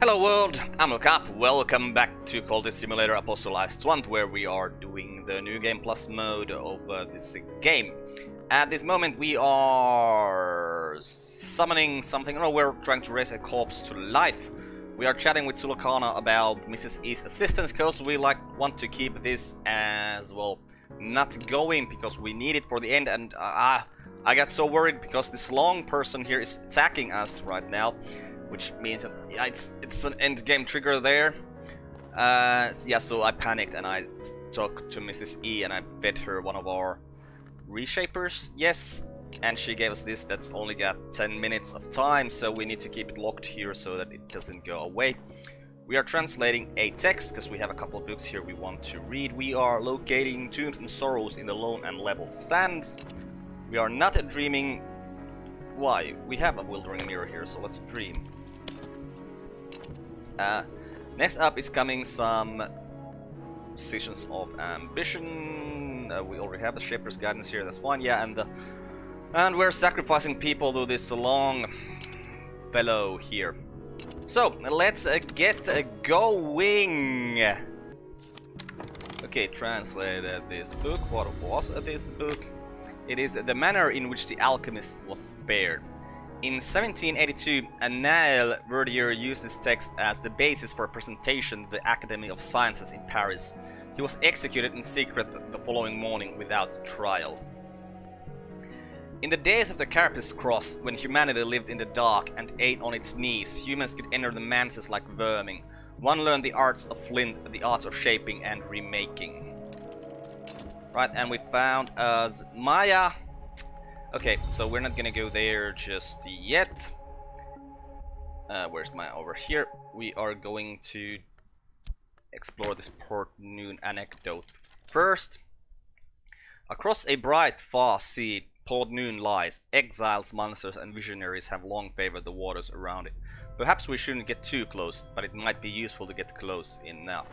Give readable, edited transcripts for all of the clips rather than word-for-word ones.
Hello world, I'm Carp. Welcome back to Cultist Simulator Aestuant, where we are doing the new game plus mode of this game. At this moment we are summoning something. No, we're trying to raise a corpse to life. We are chatting with Sulakana about Mrs. E's assistance because we want to keep this as well not going because we need it for the end, and I got so worried because this long person here is attacking us right now, which means that yeah, it's an end game trigger there. Yeah, so I panicked and I talked to Mrs. E and I fed her one of our reshapers, yes, and she gave us this that's only got 10 minutes of time, so we need to keep it locked here so that it doesn't go away. We are translating a text because we have a couple of books here we want to read. We are locating tombs and sorrows in the lone and level sands. We are not dreaming. Why? We have a wildering mirror here, so let's dream. Next up is coming some decisions of ambition. We already have the Shaper's Guidance here, that's fine. Yeah, and we're sacrificing people to this long fellow here. So let's get going. Okay, translated this book. What was this book? It is the manner in which the alchemist was spared. In 1782, Anaël Verdier used this text as the basis for a presentation to the Academy of Sciences in Paris. He was executed in secret the following morning without trial. In the days of the Carpist Cross, when humanity lived in the dark and ate on its knees, humans could enter the manses like vermin. One learned the arts of flint, the arts of shaping and remaking. Right, and we found us Maya. Okay, so we're not gonna go there just yet. Where's Maya? Over here. We are going to explore this Port Noon anecdote first. Across a bright, far sea, Port Noon lies. Exiles, monsters, and visionaries have long favored the waters around it. Perhaps we shouldn't get too close, but it might be useful to get close enough.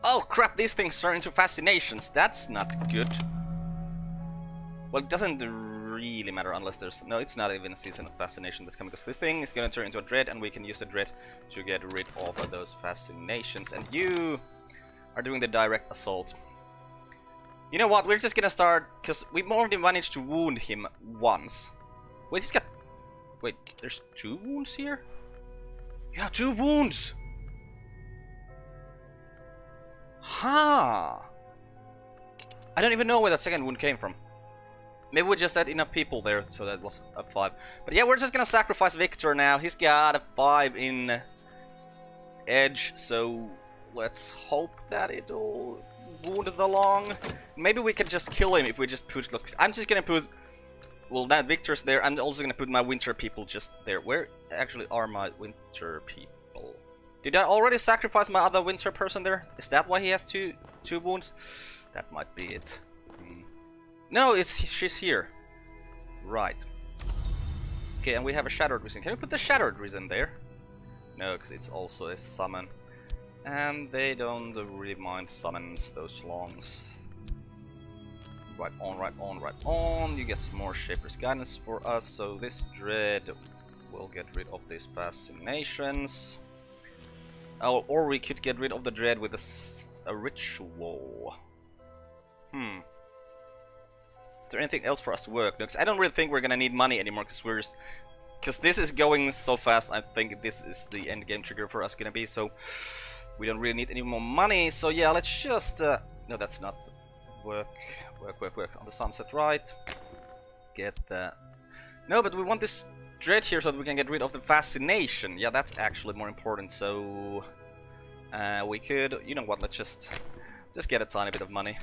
Oh crap, these things turn into fascinations. That's not good. Well, it doesn't really matter unless there's... No, it's not even a season of fascination that's coming, because this thing is going to turn into a dread, and we can use the dread to get rid of those fascinations. And you are doing the direct assault. You know what, we're just gonna start, because we already managed to wound him once. Wait, he's got... Wait, there's 2 wounds here? You have 2 wounds! Huh. I don't even know where that second wound came from. Maybe we just had enough people there, so that was a 5. But yeah, we're just gonna sacrifice Victor now. He's got a 5 in edge, so let's hope that it'll wound the long. Maybe we can just kill him if we just put... Look, I'm just gonna put... Well, now Victor's there. I'm also gonna put my winter people just there. Where actually are my winter people? Did I already sacrifice my other winter person there? Is that why he has two wounds? That might be it. No, she's here. Right. Okay, and we have a Shattered Risen. Can we put the Shattered Risen there? No, because it's also a summon. And they don't really mind summons, those longs. Right on, right on, right on. You get some more Shaper's Guidance for us, so this dread will get rid of these fascinations. Oh, or we could get rid of the dread with a ritual. Is there anything else for us to work? Because I don't really think we're gonna need money anymore, because this is going so fast. I think this is the end game trigger for us gonna be, so we don't really need any more money. So yeah, let's just no, that's not work on the sunset, right? Get that. No, but we want this dread here so that we can get rid of the fascination. Yeah, that's actually more important. So we could, you know what, let's just get a tiny bit of money.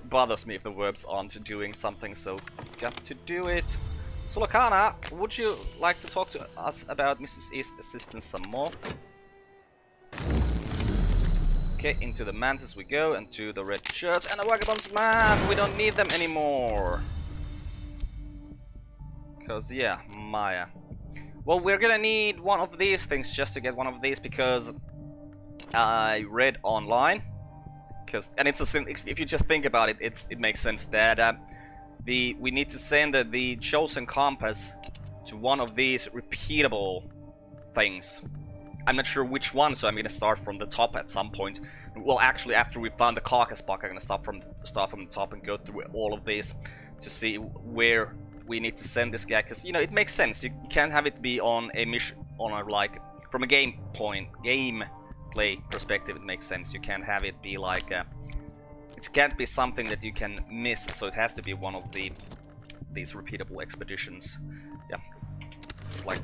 Bothers me if the verbs aren't doing something, so got to do it. Sulakana, would you like to talk to us about Mrs. E's assistance some more? Okay, into the manses we go, and to the red shirts and the vagabonds. Man, we don't need them anymore. Because, yeah, Maya. Well, we're gonna need one of these things just to get one of these, because I read online. And it's a thing, if you just think about it, it makes sense that we need to send the chosen compass to one of these repeatable things. I'm not sure which one, so I'm gonna start from the top at some point. Well, actually, after we found the carcass block, I'm gonna start from the top and go through all of these to see where we need to send this guy. Because, you know, it makes sense. You can't have it be on a mission, on a, like, from a gameplay perspective. It makes sense. You can't have it be like it can't be something that you can miss. So it has to be one of these repeatable expeditions. Yeah, it's like,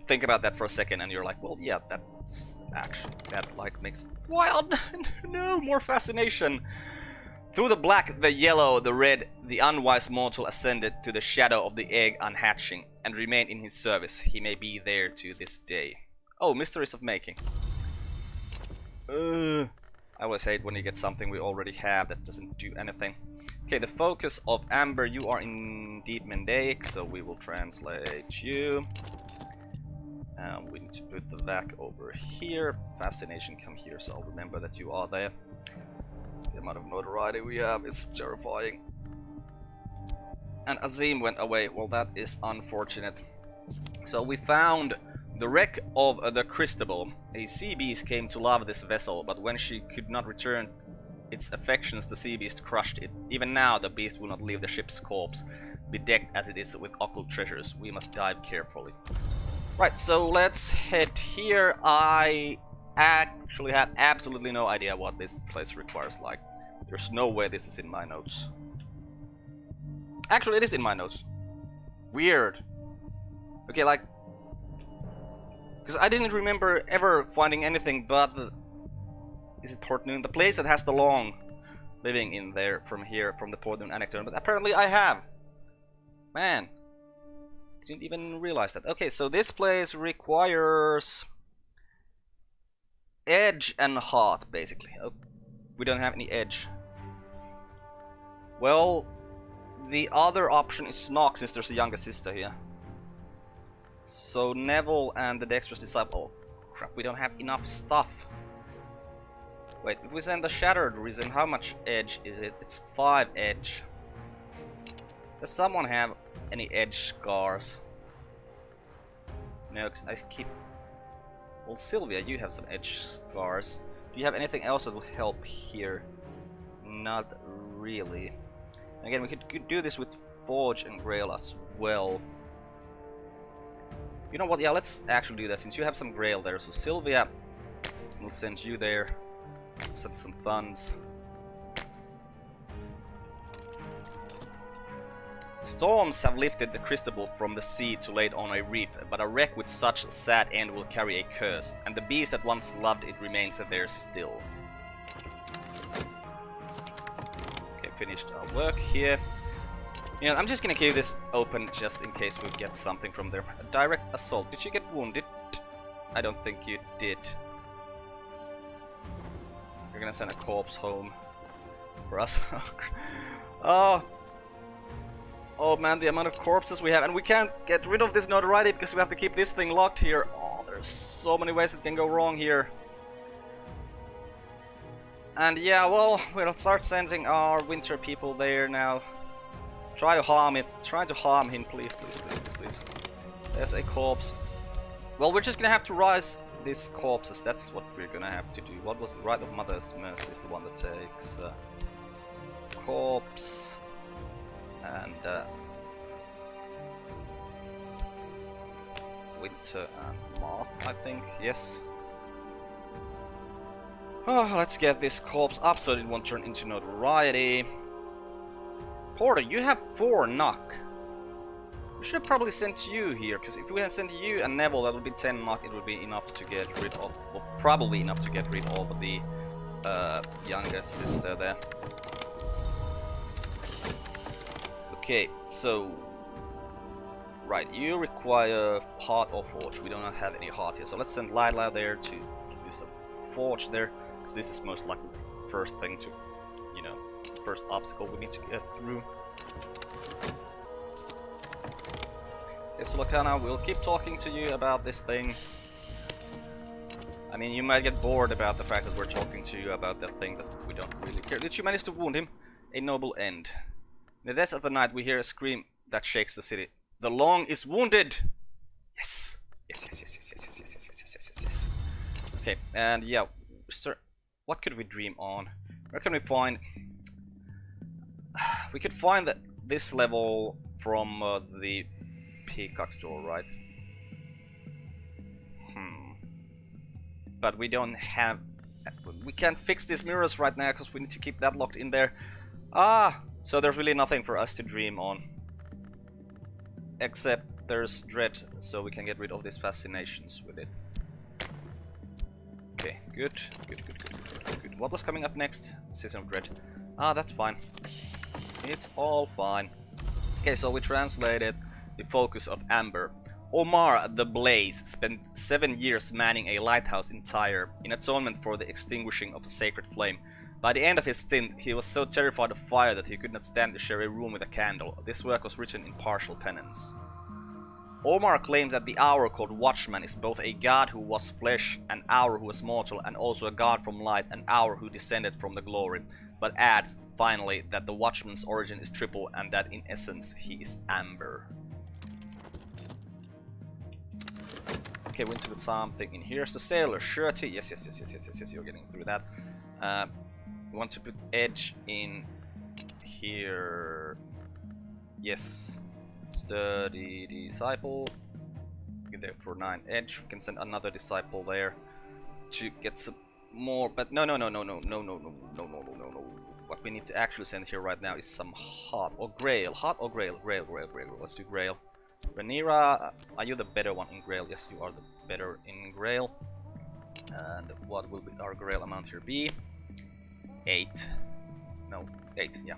think about that for a second and you're like, well, yeah, that's actually, that like makes wild no more fascination. Through the black, the yellow, the red, the unwise mortal ascended to the shadow of the egg unhatching and remained in his service. He may be there to this day. Oh, mysteries of making. I always hate when you get something we already have that doesn't do anything. Okay, the focus of amber, you are indeed mendaic, so we will translate you. We need to put the vac over here. Fascination, come here, so I'll remember that you are there. The amount of notoriety we have is terrifying. And Azim went away. Well, that is unfortunate. So we found the wreck of the Christabel. A sea beast came to love this vessel, but when she could not return its affections, the sea beast crushed it. Even now, the beast will not leave the ship's corpse, bedecked as it is with occult treasures. We must dive carefully. Right, so let's head here. I actually have absolutely no idea what this place requires. Like, there's no way this is in my notes. Actually, it is in my notes. Weird. Okay, like, because I didn't remember ever finding anything but the, is it Port Noon? The place that has the long living in there from here, from the Port Noon anecdote. But apparently I have. Man. Didn't even realize that. Okay, so this place requires edge and heart, basically. Oh, we don't have any edge. Well, the other option is Snog, since there's a younger sister here. So Neville and the Dexterous Disciple. Oh, crap, we don't have enough stuff. Wait, if we send the Shattered Risen, how much edge is it? It's 5 edge. Does someone have any edge scars? No, 'cause I keep... Well, Sylvia, you have some edge scars. Do you have anything else that will help here? Not really. Again, we could do this with Forge and Grail as well. You know what? Yeah, let's actually do that since you have some Grail there. So Sylvia, we'll send you there. Set some funds. Storms have lifted the Christabel from the sea to lay it on a reef, but a wreck with such a sad end will carry a curse, and the beast that once loved it remains there still. Okay, finished our work here. You know, I'm just gonna keep this open just in case we get something from there. A direct assault. Did you get wounded? I don't think you did. We're gonna send a corpse home for us. Oh man, the amount of corpses we have, and we can't get rid of this notoriety because we have to keep this thing locked here. Oh, there's so many ways that can go wrong here. And yeah, well, we'll start sending our winter people there now. Try to harm it. Try to harm him, please, please, please, please, please. There's a corpse. Well, we're just gonna have to rise these corpses. That's what we're gonna have to do. What was the Rite of Mother's Mercy is the one that takes corpse and winter and moth, I think. Yes. Oh, let's get this corpse up so it won't turn into notoriety. Porter, you have 4 knock. We should have probably sent you here, because if we had sent you and Neville, that would be 10 knock. It would be enough to get rid of, well, probably enough to get rid of the younger sister there. Okay, so right, you require heart or forge. We do not have any heart here, so let's send Lila there to give you some forge there, because this is most likely the first thing to, you know, first obstacle we need to get through. Okay, so Lakana, we'll keep talking to you about this thing. I mean, you might get bored about the fact that we're talking to you about that thing that we don't really care. Did you manage to wound him? A noble end. In the depths of the night, we hear a scream that shakes the city. The Long is wounded! Yes! Yes. Okay, and yeah, what could we dream on? Where can we find... We could find this level from the Peacock's door, right? But we don't have... We can't fix these mirrors right now because we need to keep that locked in there. So there's really nothing for us to dream on. Except there's dread, so we can get rid of these fascinations with it. Okay, good. What was coming up next? Season of Dread. That's fine. It's all fine. Okay, so we translated the focus of Amber. Omar the Blaze spent 7 years manning a lighthouse in Tyre in atonement for the extinguishing of the sacred flame. By the end of his stint, he was so terrified of fire that he could not stand to share a room with a candle. This work was written in partial penance. Omar claims that the Hour called Watchman is both a god who was flesh, an Hour who was mortal, and also a god from light, an Hour who descended from the glory, but adds, finally, that the Watchman's origin is triple and that in essence he is Amber. Okay, we need to put something in here. So sailor surety, yes, you're getting through that. We want to put edge in here. Yes. Sturdy disciple. Get there for 9 edge. We can send another disciple there to get some more. But no. What we need to actually send here right now is some hot or grail. Hot or grail. Grail. Let's do grail. Rhaenyra, are you the better one in grail? Yes, you are the better in grail. And what will our grail amount here be? 8. No, 8, yeah.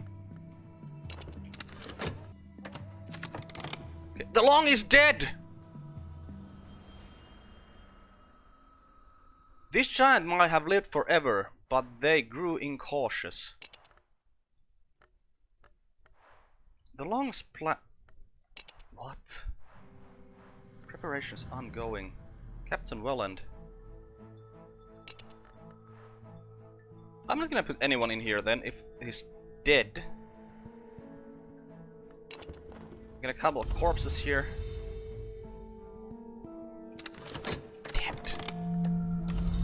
Okay. The Long is dead! This giant might have lived forever, but they grew incautious. The Long's What? Preparations ongoing. Captain Welland. I'm not gonna put anyone in here then if he's dead. Got a couple of corpses here. Stabbed.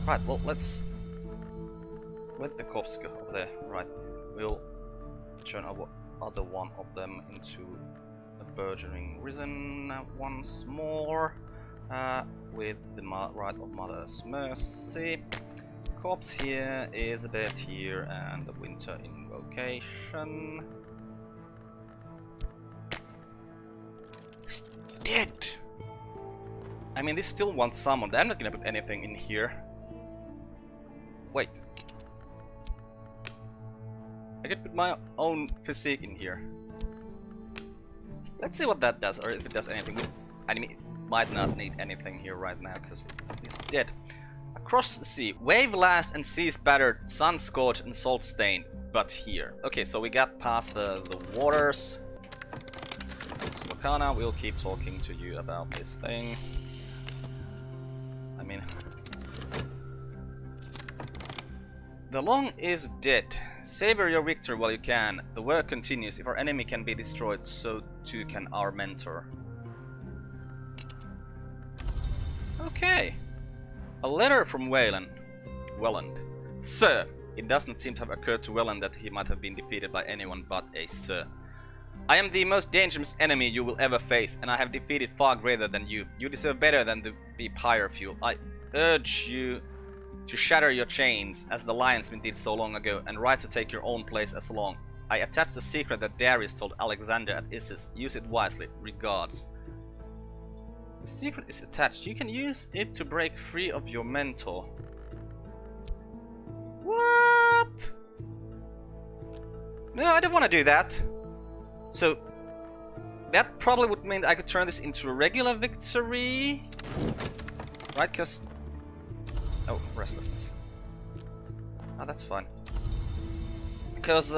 Right, well let's let the corpse go over there. Right, we'll turn our other one of them into a burgeoning risen once more with the right of Mother's Mercy. Corpse here is a bed here and a winter invocation. He's dead! I mean, this still wants summoned. I'm not gonna put anything in here. Wait. I could put my own physique in here. Let's see what that does, or if it does anything. I mean, it might not need anything here right now, because he's dead. Across the sea, wave last and seas battered, sun scorched and salt stained, but here. Okay, so we got past the waters. Slokana, we'll keep talking to you about this thing. I mean... The Long is dead. Savor your victory while you can. The work continues. If our enemy can be destroyed, so too can our mentor. Okay. A letter from Welland. Sir, it does not seem to have occurred to Welland that he might have been defeated by anyone but a sir. I am the most dangerous enemy you will ever face, and I have defeated far greater than you. You deserve better than to be pyre fuel. I urge you to shatter your chains, as the Lionsman did so long ago, and rise to take your own place as Long. I attach the secret that Darius told Alexander at Issus. Use it wisely. Regards. The secret is attached. You can use it to break free of your mentor. What? No, I don't want to do that. So that probably would mean that I could turn this into a regular victory, right? Because restlessness. Oh, that's fine. Because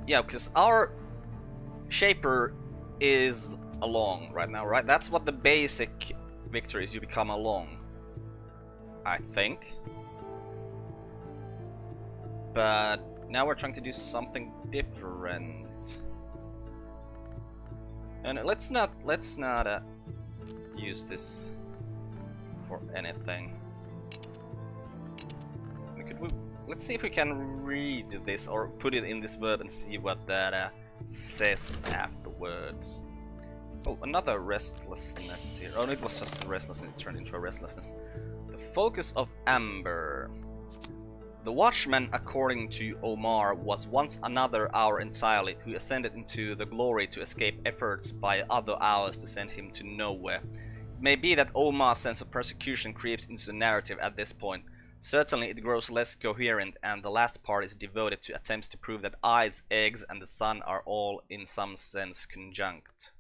yeah, because our Shaper is a Long right now, right? That's what the basic victory is. You become a Long, I think. But now we're trying to do something different. And let's not use this for anything. Let's see if we can read this or put it in this verb and see what that says afterwards. Oh, another restlessness here. Oh, it was just a restlessness. It turned into a restlessness. The focus of amber. The watchman, according to Omar, was once another hour entirely, who ascended into the glory to escape efforts by other hours to send him to nowhere. It may be that Omar's sense of persecution creeps into the narrative at this point. Certainly it grows less coherent, and the last part is devoted to attempts to prove that eyes, eggs, and the sun are all in some sense conjunct.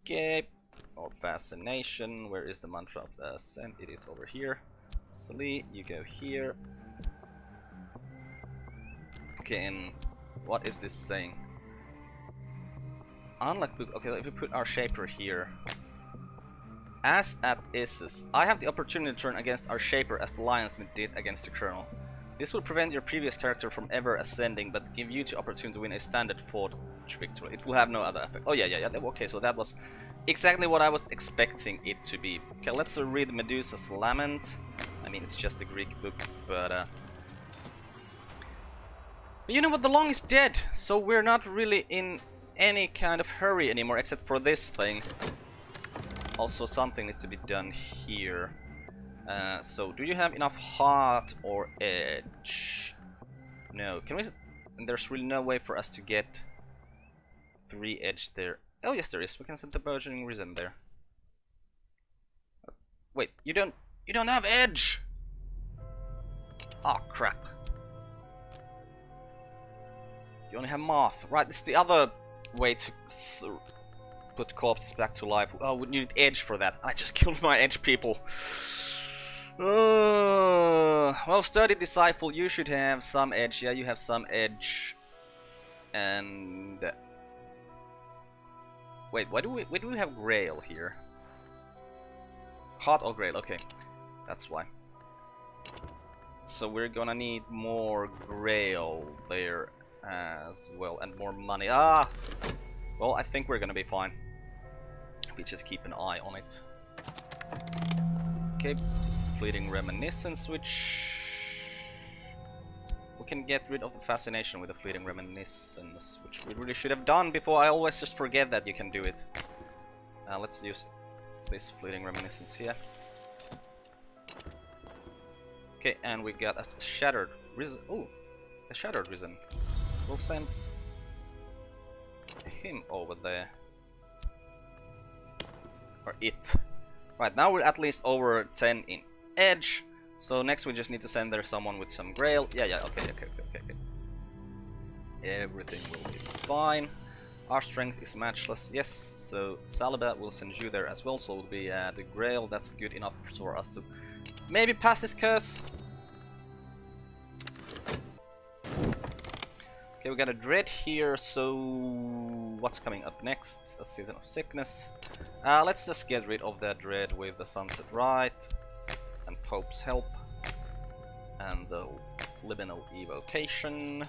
Okay. Or fascination. Where is the mantra of the ascent? It is over here. Slee, you go here. Okay, and what is this saying? Unlike, okay, if we put our shaper here. As at Issus, I have the opportunity to turn against our shaper as the lionsmith did against the colonel. This will prevent your previous character from ever ascending, but give you the opportunity to win a standard fort victory. It will have no other effect. Oh yeah. Okay, so that was exactly what I was expecting it to be. Okay, let's read Medusa's Lament. I mean, it's just a Greek book, but you know what? The Long is dead, so we're not really in any kind of hurry anymore, except for this thing. Also, something needs to be done here. So, do you have enough heart or edge? No. Can we? And there's really no way for us to get 3 edge there. Oh yes, there is. We can set the burgeoning risen there. Wait, you don't have edge. Oh crap! You only have moth. Right, this is the other way to put corpses back to life. Oh, we need edge for that. I just killed my edge people. Well, sturdy disciple, you should have some edge. Yeah, you have some edge. And wait, why do we have Grail here? Hot or Grail? Okay, that's why. So we're gonna need more Grail there as well, and more money. Ah, well, I think we're gonna be fine. We just keep an eye on it. Okay, fleeting reminiscence, which we can get rid of the fascination with the fleeting reminiscence, which we really should have done before. I always just forget that you can do it. Let's use this fleeting reminiscence here. Okay, and we got a shattered risen. Oh, a shattered risen. We'll send him over there. Or it. Right, now we're at least over 10 in edge. So next we just need to send there someone with some Grail. Yeah, okay. Everything will be fine. Our strength is matchless. Yes, so Saliba will send you there as well. So it'll be the Grail. That's good enough for us to maybe pass this curse. Okay, we got a Dread here, so what's coming up next? A Season of Sickness. Let's just get rid of that Dread with the Sunset Rite and Pope's Help and the Liminal Evocation.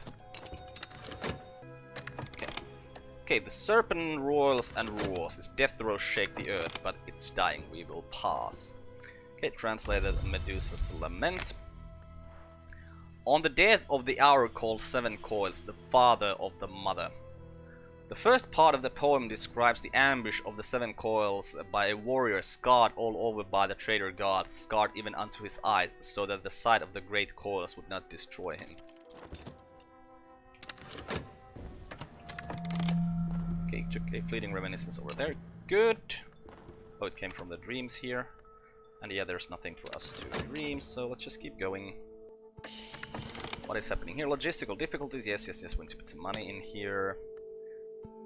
Okay, the Serpent roils and roars. Its death throes shake the earth, but it's dying. We will pass. Okay, translated Medusa's Lament. On the death of the hour called Seven Coils, the father of the mother. The first part of the poem describes the ambush of the Seven Coils by a warrior scarred all over by the traitor gods, scarred even unto his eyes, so that the sight of the great coils would not destroy him. Okay, took a fleeting reminiscence over there. Good. Oh, it came from the dreams here. And yeah, there's nothing for us to dream, so let's just keep going. What is happening here? Logistical difficulties. Yes. We need to put some money in here.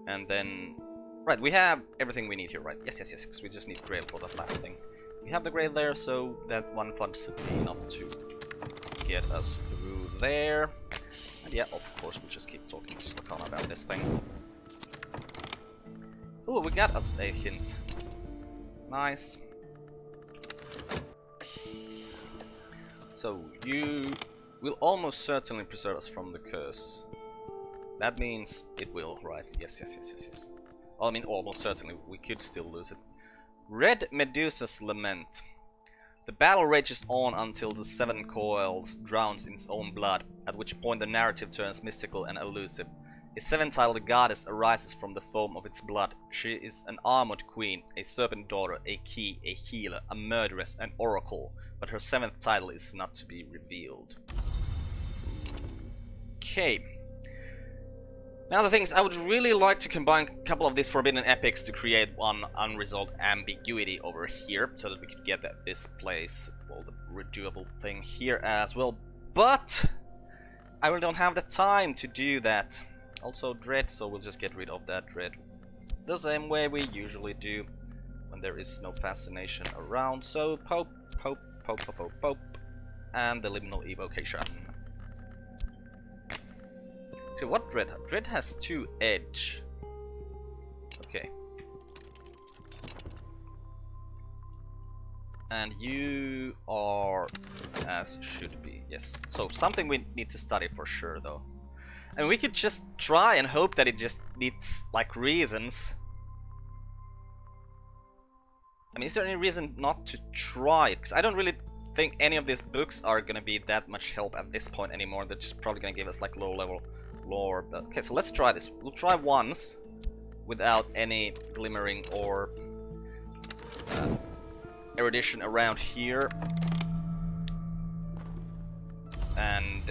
And then... Right, we have everything we need here, right? Yes, because we just need Grail for the last thing. We have the Grail there, so that one fund should be enough to get us through there. And yeah, of course, we'll just keep talking to Slakana about this thing. Oh, we got us a hint. Nice. So, you will almost certainly preserve us from the curse. That means it will, right? Yes, yes, yes, yes, yes. Well, I mean, almost certainly. We could still lose it. Red Medusa's Lament. The battle rages on until the Seven Coils drowns in its own blood, at which point the narrative turns mystical and elusive. A seven-titled goddess arises from the foam of its blood. She is an armored queen, a serpent daughter, a key, a healer, a murderess, an oracle, but her seventh title is not to be revealed. Okay. Now the thing is, I would really like to combine a couple of these forbidden epics to create one unresolved ambiguity over here, so that we could get at this place, well, the redoable thing here as well. But I really don't have the time to do that. Also dread, so we'll just get rid of that dread the same way we usually do when there is no fascination around. So pope, pope, pope, pope, pope, pope, and the liminal evocation. So what dread? Dread has 2 edge. Okay. And you are as should be. Yes. So something we need to study for sure, though. And we could just try and hope that it just needs like reasons. I mean, is there any reason not to try it? Because I don't really think any of these books are gonna be that much help at this point anymore. They're just probably gonna give us like low level lore. But okay, so let's try this. We'll try once without any glimmering or erudition around here, and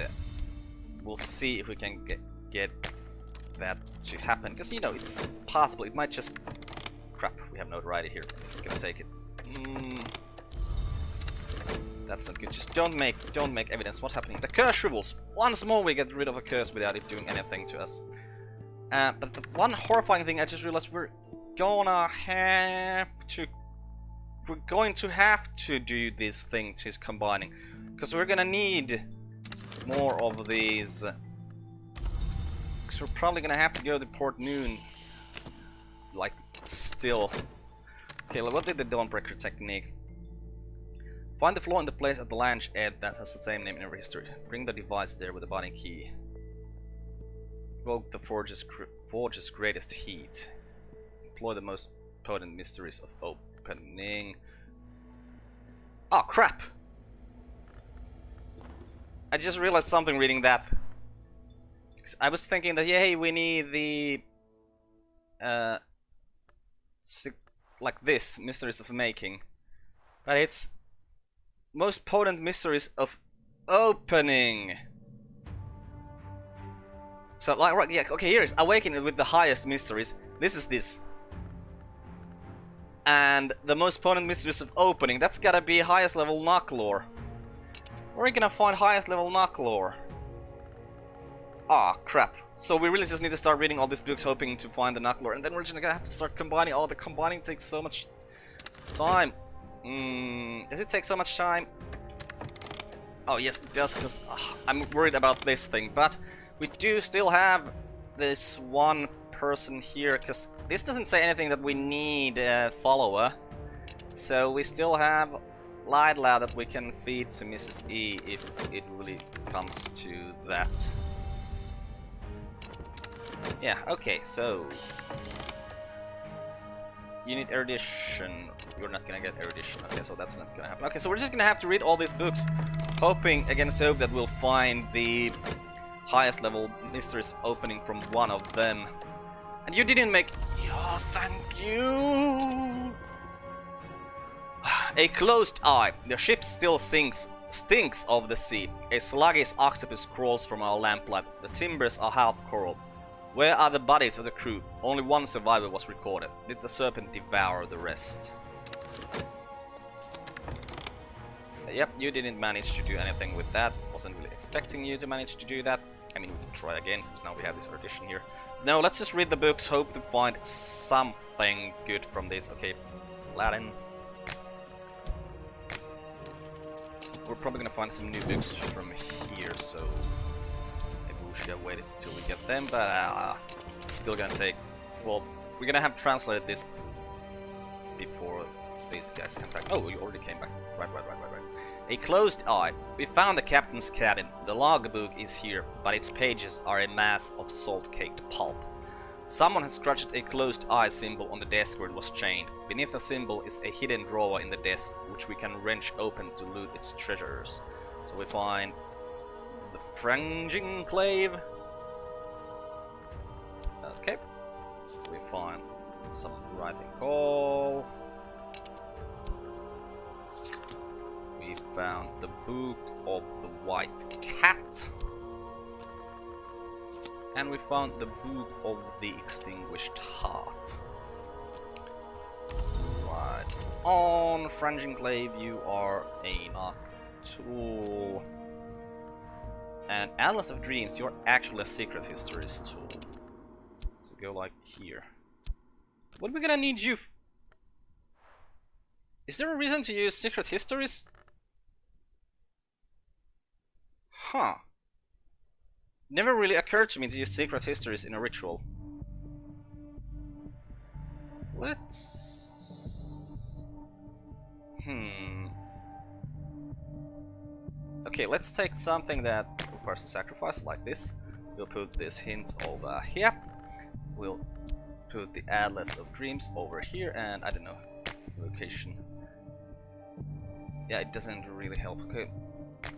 we'll see if we can get that to happen. Because you know, it's possible. It might just crap. We have notoriety here. It's gonna take it. That's not good. Just don't make evidence. What's happening? The curse shrivels. Once more we get rid of a curse without it doing anything to us. But the one horrifying thing I just realized, we're going to have to do this thing to his combining, because we're gonna need more of these. Because we're probably gonna have to go to Port Noon. Like still. Okay, well, what did the Dawnbreaker technique? Find the flaw in the place at the lounge edge that has the same name in every history. Bring the device there with the binding key. Evoke the forge's greatest heat. Employ the most potent mysteries of opening. Oh crap! I just realized something reading that. I was thinking that, yay, we need the like this, mysteries of making. But it's most potent mysteries of opening. So like, right, yeah, okay, here is awakening with the highest mysteries. This is this. And the most potent mysteries of opening, that's gotta be highest level knock lore. Where are we gonna find highest level knock lore? Ah, crap. So we really just need to start reading all these books hoping to find the knock lore, and then we're just gonna have to start combining. Oh, the combining takes so much time. Does it take so much time? Oh yes, it does, because I'm worried about this thing. But we do still have this one person here, because this doesn't say anything that we need a follower. So we still have Lydla that we can feed to Mrs. E if it really comes to that. Yeah, okay, so you need erudition. You're not gonna get erudition. Okay, so that's not gonna happen. Okay, so we're just gonna have to read all these books, hoping against hope that we'll find the highest level mysteries opening from one of them. And you didn't make... Oh, thank you! A closed eye. The ship still stinks of the sea. A sluggish octopus crawls from our lamplight. The timbers are half coral. Where are the bodies of the crew? Only one survivor was recorded. Did the serpent devour the rest? Yep, you didn't manage to do anything with that. Wasn't really expecting you to manage to do that. I mean, we can try again since now we have this audition here. No, let's just read the books, hope to find something good from this. Okay, Latin. We're probably gonna find some new books from here, so maybe we should have waited till we get them, but it's still gonna take... Well, we're gonna have translated this before these guys come back. Oh, you already came back. Right. A closed eye. We found the captain's cabin. The logbook is here, but its pages are a mass of salt-caked pulp. Someone has scratched a closed eye symbol on the desk where it was chained. Beneath the symbol is a hidden drawer in the desk, which we can wrench open to loot its treasures. So we find the Franging Clave. Okay. We find some writing coal. We found the Book of the White Cat. And we found the Book of the Extinguished Heart. Right on, Franging Clave, you are a tool. And Atlas of Dreams, you're actually a Secret Histories tool. So go like here. What are we gonna need you? Is there a reason to use Secret Histories? Huh. Never really occurred to me to use Secret Histories in a ritual. Let's... Okay, let's take something that requires a sacrifice, like this. We'll put this hint over here. We'll put the Atlas of Dreams over here, and I don't know, location. Yeah, it doesn't really help. Okay.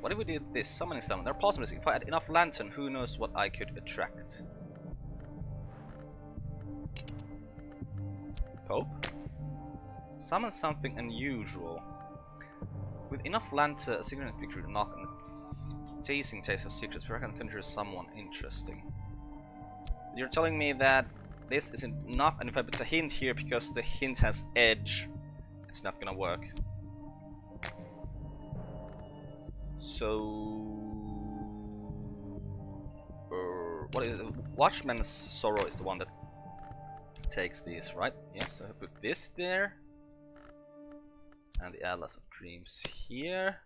What if we did this? Summoning someone. There are possibilities. If I had enough lantern, who knows what I could attract. Pope? Summon something unusual. With enough lantern, a secret picture knock and a tasting taste of secrets, where I can conjure someone interesting. You're telling me that this isn't enough, and if I put a hint here because the hint has edge, it's not gonna work. So, what is it? Watchman's Sorrow is the one that takes these, right? Yes, so I put this there, and the Atlas of Dreams here.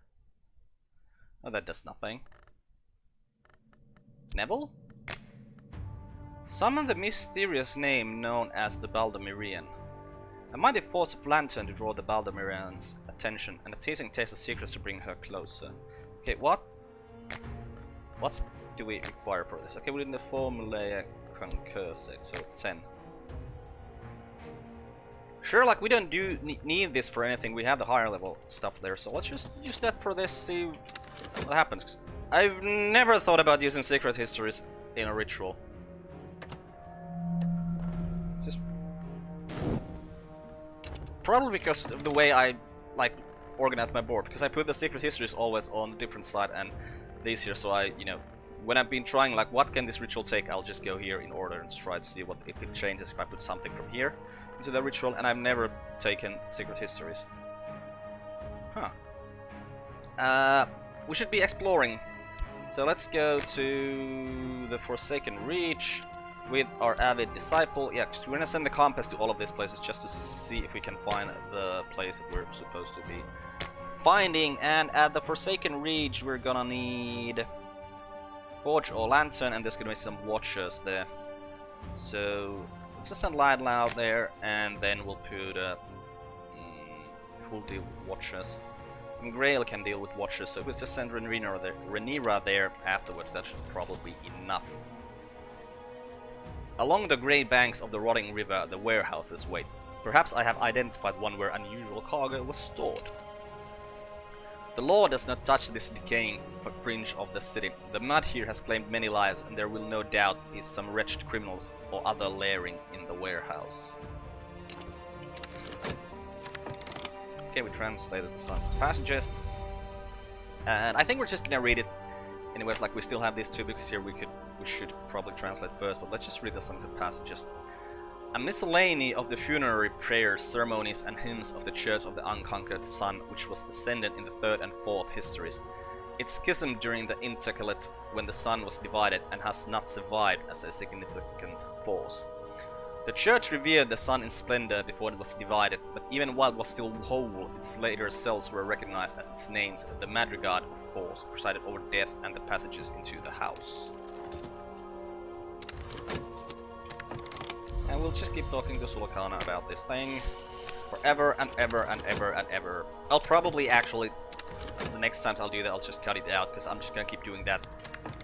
Oh, that does nothing. Neville? Summon the mysterious name known as the Baldemirian. A mighty force of lantern to draw the Baldemirian's attention, and a teasing taste of secrets to bring her closer. Okay, what do we require for this? Okay, within the formula concurs it, so 10. Sure, like we don't need this for anything. We have the higher level stuff there, so let's just use that for this. See what happens. I've never thought about using Secret Histories in a ritual. Just probably because of the way I like organize my board, because I put the Secret Histories always on a different side and these here, so I, you know, when I've been trying like what can this ritual take, I'll just go here in order and try to see what if it changes if I put something from here into the ritual, and I've never taken Secret Histories. Huh. We should be exploring, so let's go to the Forsaken Reach with our avid disciple. Yeah, we're gonna send the compass to all of these places just to see if we can find the place that we're supposed to be finding. And at the Forsaken Reach we're gonna need Forge or Lantern, and there's gonna be some watchers there. So let's just send Light Loud there, and then we'll put who'll deal with watchers. And Grail can deal with watchers, so we'll just send Rhaenyra there afterwards. That should probably be enough. Along the grey banks of the rotting river, the warehouses wait. Perhaps I have identified one where unusual cargo was stored. The law does not touch this decaying fringe of the city. The mud here has claimed many lives, and there will no doubt be some wretched criminals or other lairing in the warehouse. Okay, we translated the Sons of Passages. And I think we're just gonna read it. Anyways, like we still have these two books here we should probably translate first, but let's just read the Sons of Passages. A miscellany of the funerary prayers, ceremonies, and hymns of the Church of the Unconquered Sun, which was ascended in the 3rd and 4th histories. It schismed during the intercalate when the Sun was divided and has not survived as a significant force. The Church revered the Sun in splendor before it was divided, but even while it was still whole, its later selves were recognized as its names. The Madrigad, of course, presided over death and the passages into the house. And we'll just keep talking to Sulakana about this thing forever and ever and ever and ever. I'll probably actually next time I'll do that, I'll just cut it out, because I'm just gonna keep doing that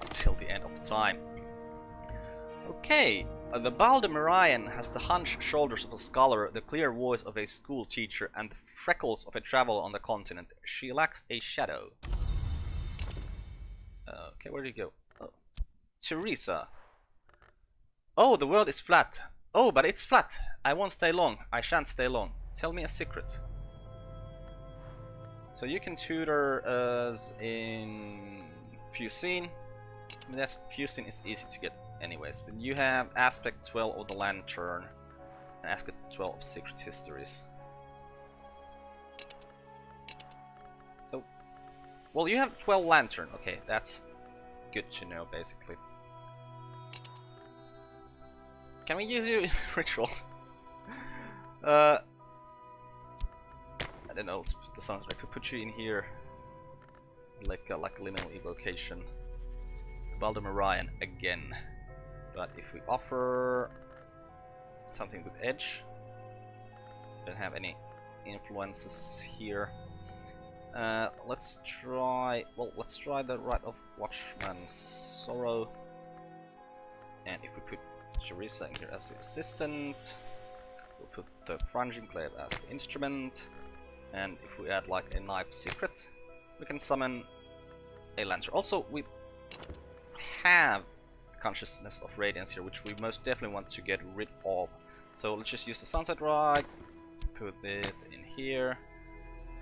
until the end of the time. Okay, the Baldemarian has the hunched shoulders of a scholar, the clear voice of a school teacher, and the freckles of a traveler on the continent. She lacks a shadow. Okay, where did you go? Oh. Teresa. Oh, the world is flat. Oh, but it's flat. I won't stay long. I shan't stay long. Tell me a secret. So you can tutor us in Fusine. Yes, Fusine is easy to get anyways. But you have aspect 12 of the Lantern and aspect 12 of Secret Histories. So, well, you have 12 Lantern. Okay, that's good to know, basically. Can we use ritual? I don't know. Let's put the sounds. I could put you in here, like a liminal evocation. Baldemarian again. But if we offer something with edge, don't have any influences here. Let's try. Well, let's try the Rite of Watchman's Sorrow. And if we put Teresa in here as the assistant, we'll put the Franging Glaive as the instrument, and if we add like a knife secret, we can summon a Lancer. Also, we have Consciousness of Radiance here, which we most definitely want to get rid of. So let's just use the Sunset Rite, put this in here,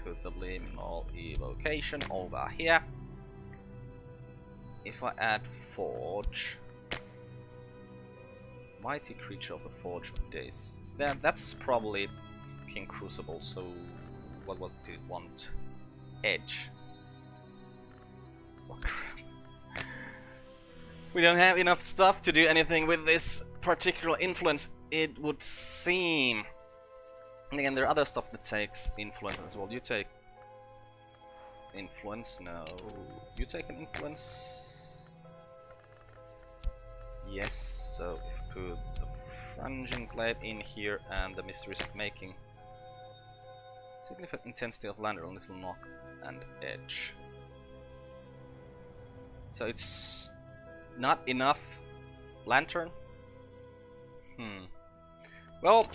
put the Liminal Evocation over here. If I add Forge, Mighty Creature of the Forge of Days. That's probably King Crucible, so what do you want? Edge. Oh crap. We don't have enough stuff to do anything with this particular influence, it would seem. And again, there are other stuff that takes influence as well. You take influence? No. You take an influence? Yes, so if put the Franging Glaive in here and the Mysteries of Making. Significant intensity of lander on little knock and edge. So it's not enough Lantern? Well,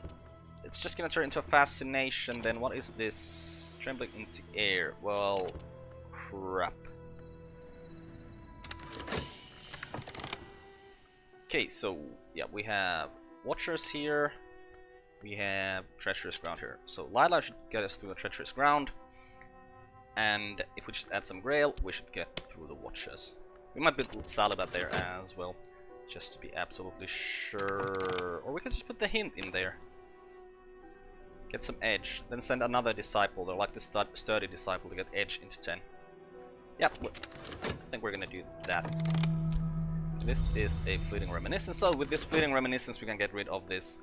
it's just gonna turn into a fascination then. What is this? Trembling into air. Well, crap. Okay, so yeah, we have Watchers here, we have Treacherous Ground here. So Lila should get us through the Treacherous Ground, and if we just add some Grail, we should get through the Watchers. We might build Salabat there as well, just to be absolutely sure. Or we could just put the hint in there. Get some edge, then send another Disciple. They're like the sturdy Disciple to get edge into 10. Yeah, I think we're gonna do that. This is a Fleeting Reminiscence, so with this Fleeting Reminiscence we can get rid of this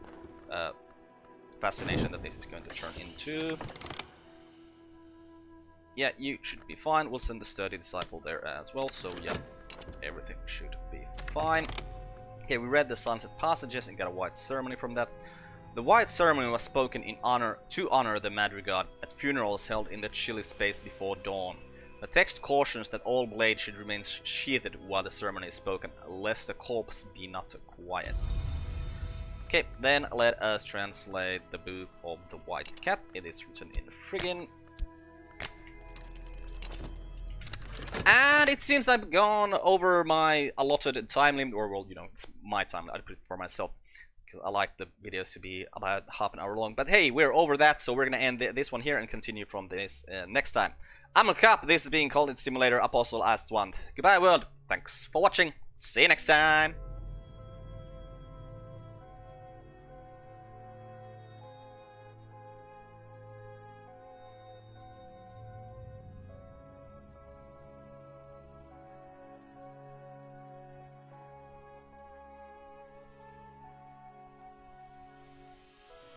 fascination that this is going to turn into. Yeah, you should be fine. We'll send the Sturdy Disciple there as well, so yeah, everything should be fine. Okay, we read the Sunset Passages and got a White Ceremony from that. The White Ceremony was spoken in to honor the Madrigal at funerals held in the chilly space before dawn. The text cautions that all blades should remain sheathed while the ceremony is spoken, lest the corpse be not quiet. Okay, then let us translate the Book of the White Cat. It is written in Friggin. And it seems I've gone over my allotted time limit, or well, you know, it's my time limit. I put it for myself, because I like the videos to be about half an hour long. But hey, we're over that, so we're gonna end this one here and continue from this next time. I'm a Carp, this is being Cultist Simulator, Apostle Aestuant. Goodbye world, thanks for watching, see you next time!